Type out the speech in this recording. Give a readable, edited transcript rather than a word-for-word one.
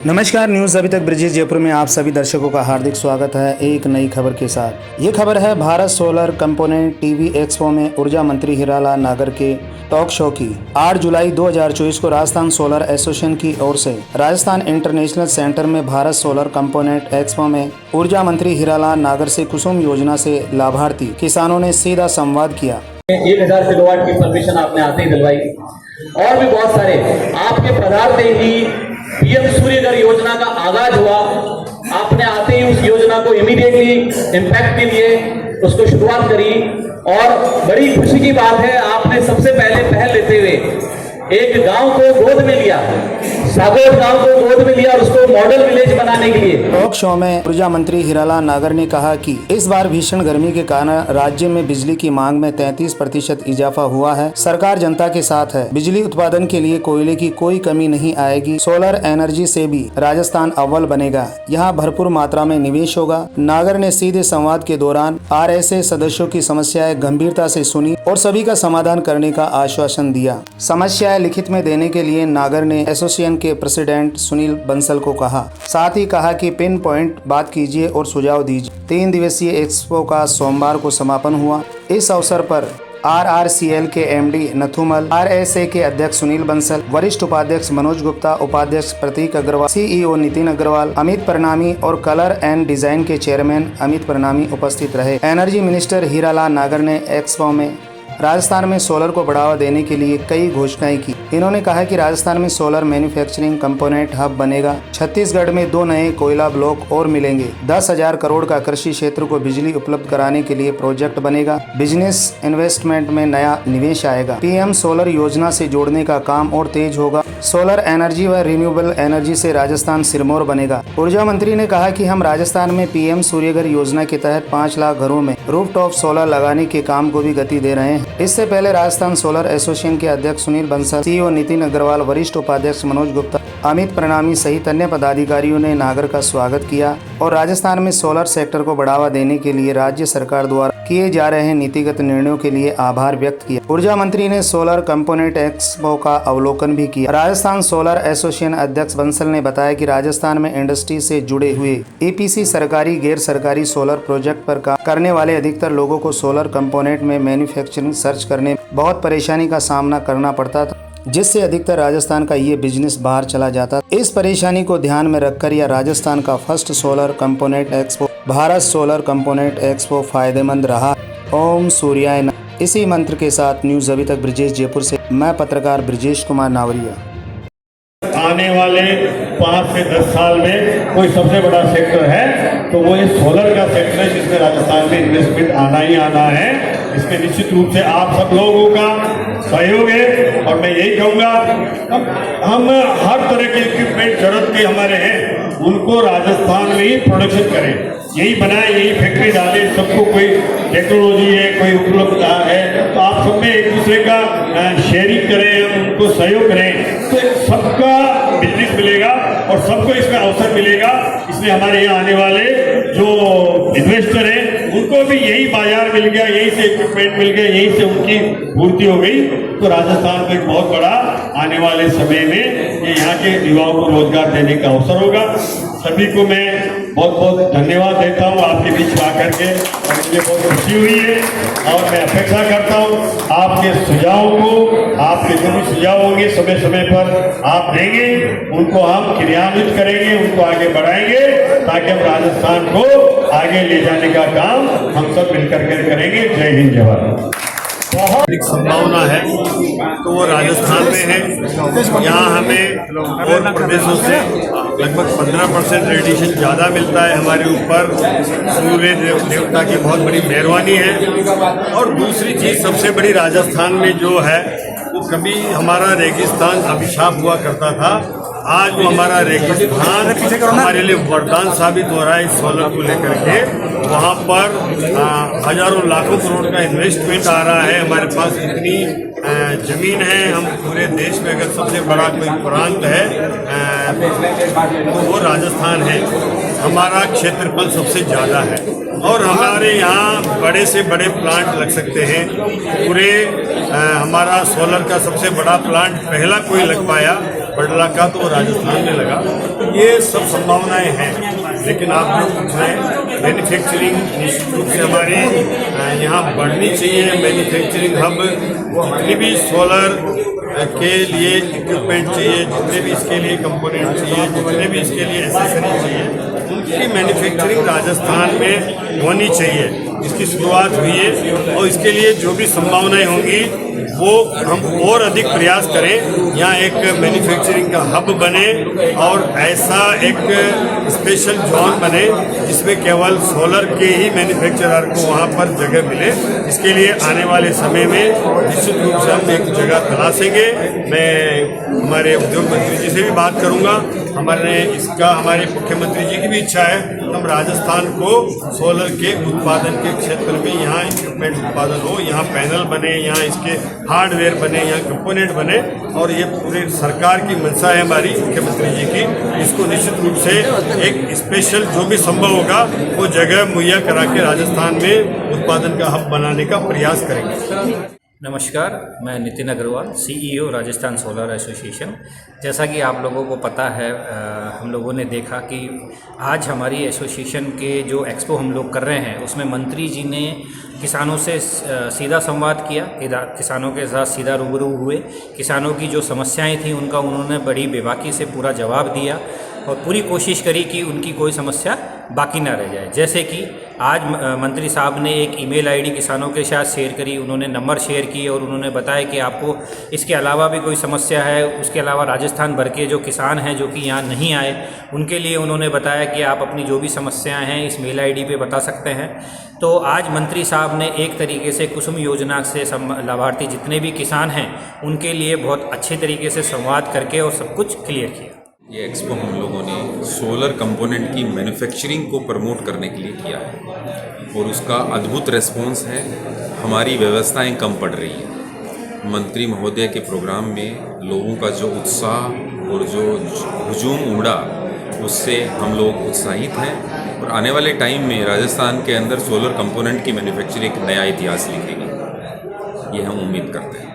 नमस्कार, न्यूज़ अभी तक ब्रिजेश जयपुर में आप सभी दर्शकों का हार्दिक स्वागत है। एक नई खबर के साथ ये खबर है Bharat solar component TV expo में ऊर्जा मंत्री हीरालाल नागर के टॉक शो की। 8 जुलाई 2024 को राजस्थान सोलर एसोसिएशन की ओर से राजस्थान इंटरनेशनल सेंटर में भारत सोलर कंपोनेंट एक्सपो में ऊर्जा मंत्री हीरालाल नागर से कुसुम योजना से लाभार्थी किसानों ने सीधा संवाद किया। 1000 किलोवाट की परमिशन आपने आते ही दिलवाई और भी बहुत सारे आपके पदार्थ ही पीएम सूर्यघर योजना का आगाज हुआ। आपने आते ही उस योजना को इमीडिएटली इम्पैक्ट के लिए उसको शुरुआत करी और बड़ी खुशी की बात है, आपने सबसे पहले पहल लेते हुए एक गांव को गोद में लिया, सागोट गांव को गोद में लिया और उसको मॉडल विलेज बनाने के लिए। टॉक शो में ऊर्जा मंत्री हीरालाल नागर ने कहा कि इस बार भीषण गर्मी के कारण राज्य में बिजली की मांग में 33% इजाफा हुआ है। सरकार जनता के साथ है। बिजली उत्पादन के लिए कोयले की कोई कमी नहीं आएगी। सोलर एनर्जी से भी राजस्थान अव्वल बनेगा। यहाँ भरपूर मात्रा में निवेश होगा। नागर ने सीधे संवाद के दौरान RSA सदस्यों की समस्याएं गंभीरता से सुनी और सभी का समाधान करने का आश्वासन दिया। समस्याएं लिखित में देने के लिए नागर ने एसोसिएशन के प्रेसिडेंट सुनील बंसल को कहा। साथ ही कहा कि पिन पॉइंट बात कीजिए और सुझाव दीजिए। 3 दिवसीय एक्सपो का सोमवार को समापन हुआ। इस अवसर पर RRCL के MD नथुमल, RSA के अध्यक्ष सुनील बंसल, वरिष्ठ उपाध्यक्ष मनोज गुप्ता, उपाध्यक्ष प्रतीक अग्रवाल, CEO नितिन अग्रवाल, अमित प्रणामी और कलर एंड डिजाइन के चेयरमैन अमित प्रणामी उपस्थित रहे। एनर्जी मिनिस्टर हीरालाल नागर ने एक्सपो में राजस्थान में सोलर को बढ़ावा देने के लिए कई घोषणाएं की। इन्होंने कहा कि राजस्थान में सोलर मैन्युफैक्चरिंग कंपोनेंट हब बनेगा। छत्तीसगढ़ में 2 नए कोयला ब्लॉक और मिलेंगे। 10,000 करोड़ का कृषि क्षेत्र को बिजली उपलब्ध कराने के लिए प्रोजेक्ट बनेगा। बिजनेस इन्वेस्टमेंट में नया निवेश आएगा। PM सोलर योजना से जोड़ने का काम और तेज होगा। सोलर एनर्जी व रिन्यूएबल एनर्जी से राजस्थान सिरमौर बनेगा। ऊर्जा मंत्री ने कहा कि हम राजस्थान में PM सूर्यघर योजना के तहत 5 लाख घरों में रूफटॉप सोलर लगाने के काम को भी गति दे रहे हैं। इससे पहले राजस्थान सोलर एसोसिएशन के अध्यक्ष सुनील बंसल, CEO नितिन अग्रवाल, वरिष्ठ उपाध्यक्ष मनोज गुप्ता, अमित प्रणामी सहित अन्य पदाधिकारियों ने नागर का स्वागत किया और राजस्थान में सोलर सेक्टर को बढ़ावा देने के लिए राज्य सरकार द्वारा किए जा रहे नीतिगत निर्णयों के लिए आभार व्यक्त किया। ऊर्जा मंत्री ने सोलर कंपोनेंट एक्सपो का अवलोकन भी किया। राजस्थान सोलर एसोसिएशन अध्यक्ष बंसल ने बताया कि राजस्थान में इंडस्ट्री से जुड़े हुए EPC सरकारी गैर सरकारी सोलर प्रोजेक्ट पर काम करने वाले अधिकतर लोगों को सोलर कंपोनेंट में मैन्युफैक्चरिंग सर्च करने में बहुत परेशानी का सामना करना पड़ता था, जिससे अधिकतर राजस्थान का ये बिजनेस बाहर चला जाता। इस परेशानी को ध्यान में रखकर यह राजस्थान का first solar component expo Bharat solar component expo फायदेमंद रहा। ओम सूर्याय नमः। इसी मंत्र के साथ न्यूज़ अभी तक ब्रिजेश जयपुर से मैं पत्रकार ब्रिजेश कुमार नावरिया। आने वाले 5 से 10 साल में कोई सबसे बड़ा सेक्टर है तो वो ये सोलर का सेक्टर है, जिसमें राजस्थान में इन्वेस्टमेंट आना ही आना है। इसमें निश्चित रूप से आप सब लोगों का सहयोग है और मैं यही कहूँगा हम हर तरह के इक्विपमेंट जरूरत के हमारे हैं उनको राजस्थान में ही प्रोडक्शन करें, यही बनाए, यही फैक्ट्री डालें। सबको कोई टेक्नोलॉजी है, कोई उपलब्धता है तो आप सब में एक दूसरे का शेयरिंग करें, उनको सहयोग करें तो सबका बिजनेस मिलेगा और सबको इसमें अवसर मिलेगा। इसलिए हमारे यहाँ आने वाले जो इन्वेस्टर हैं उनको भी यही बाजार मिल गया, यही से इक्विपमेंट मिल गया, यही से उनकी पूर्ति हो गई तो राजस्थान को एक बहुत बड़ा आने वाले समय में ये यहाँ के युवाओं को रोजगार देने का अवसर होगा। सभी को मैं बहुत बहुत धन्यवाद देता हूँ आपके बीच में आकर के और मुझे बहुत खुशी हुई है और मैं अपेक्षा करता हूँ आपके सुझावों को, आपके जो भी सुझाव होंगे समय समय पर आप देंगे, उनको हम क्रियान्वित करेंगे, उनको आगे बढ़ाएंगे ताकि हम राजस्थान को आगे ले जाने का काम हम सब मिलकर के करेंगे। जय हिंद, जय भारत। बहुत अधिक संभावना है तो वो राजस्थान में है। यहाँ हमें और प्रदेशों से लगभग 15% रेडिएशन ज़्यादा मिलता है। हमारे ऊपर सूर्य देवता की बहुत बड़ी मेहरबानी है। और दूसरी चीज़ सबसे बड़ी राजस्थान में जो है वो कभी हमारा रेगिस्तान अभिशाप हुआ करता था, आज वो हमारा रेगिस्तान हमारे लिए वरदान साबित हो रहा है। इस सोलर को लेकर के वहाँ पर हजारों लाखों करोड़ का इन्वेस्टमेंट आ रहा है। हमारे पास इतनी जमीन है, हम पूरे देश में अगर सबसे बड़ा कोई प्रांत है तो वो राजस्थान है। हमारा क्षेत्रफल सबसे ज़्यादा है और हमारे यहाँ बड़े से बड़े प्लांट लग सकते हैं। पूरे हमारा सोलर का सबसे बड़ा प्लांट पहला कोई लग पाया बडला का तो राजस्थान में लगा। ये सब संभावनाएं हैं, लेकिन आप जो पूछ रहे हैं मैन्युफैक्चरिंग निश्चित रूप से हमारे यहाँ बढ़नी चाहिए। मैन्युफैक्चरिंग हब जितनी भी सोलर के लिए इक्विपमेंट चाहिए, जितने भी इसके लिए कंपोनेंट चाहिए, जितने भी इसके लिए एसेसरी चाहिए, उनकी मैन्युफैक्चरिंग राजस्थान में होनी चाहिए। इसकी शुरुआत हुई है और इसके लिए जो भी संभावनाएं होंगी वो हम और अधिक प्रयास करें। यहाँ एक मैन्युफैक्चरिंग का हब बने और ऐसा एक स्पेशल जोन बने जिसमें केवल सोलर के ही मैन्युफैक्चरर को वहाँ पर जगह मिले। इसके लिए आने वाले समय में निश्चित रूप से हम एक जगह तलाशेंगे। मैं हमारे उद्योग मंत्री जी से भी बात करूँगा। हमारे मुख्यमंत्री जी की भी इच्छा है कि हम राजस्थान को सोलर के उत्पादन के क्षेत्र में यहाँ इक्विपमेंट उत्पादन हो, यहाँ पैनल बने, यहाँ इसके हार्डवेयर बने, यहाँ कंपोनेंट बने, और ये पूरे सरकार की मंशा है हमारी मुख्यमंत्री जी की। इसको निश्चित रूप से एक स्पेशल जो भी संभव होगा वो जगह मुहैया करा के राजस्थान में उत्पादन का हब बनाने का प्रयास करेंगे। नमस्कार, मैं Nitin Agarwal, CEO Rajasthan solar association. जैसा कि आप लोगों को पता है, हम लोगों ने देखा कि आज हमारी एसोसिएशन के जो एक्सपो हम लोग कर रहे हैं उसमें मंत्री जी ने किसानों से सीधा संवाद किया, किसानों के साथ सीधा रूबरू हुए। किसानों की जो समस्याएं थी उनका उन्होंने बड़ी बेबाकी से पूरा जवाब दिया और पूरी कोशिश करी कि उनकी कोई समस्या बाकी ना रह जाए। जैसे कि आज मंत्री साहब ने एक ईमेल आईडी किसानों के साथ शेयर करी, उन्होंने नंबर शेयर किए और उन्होंने बताया कि आपको इसके अलावा भी कोई समस्या है। उसके अलावा राजस्थान भर के जो किसान हैं जो कि यहाँ नहीं आए, उनके लिए उन्होंने बताया कि आप अपनी जो भी समस्याएं हैं इस मेल आईडी पे बता सकते हैं। तो आज मंत्री साहब ने एक तरीके से कुसुम योजना से लाभार्थी जितने भी किसान हैं उनके लिए बहुत अच्छे तरीके से संवाद करके और सब कुछ क्लियर किया। ये एक्सपो हम लोगों ने सोलर कंपोनेंट की मैन्युफैक्चरिंग को प्रमोट करने के लिए किया है और उसका अद्भुत रिस्पॉन्स है। हमारी व्यवस्थाएं कम पड़ रही हैं। मंत्री महोदय के प्रोग्राम में लोगों का जो उत्साह और जो हुजूम उमड़ा, उससे हम लोग उत्साहित हैं और आने वाले टाइम में राजस्थान के अंदर सोलर कंपोनेंट की मैन्युफैक्चरिंग एक नया इतिहास लिखेगी, ये हम उम्मीद करते हैं।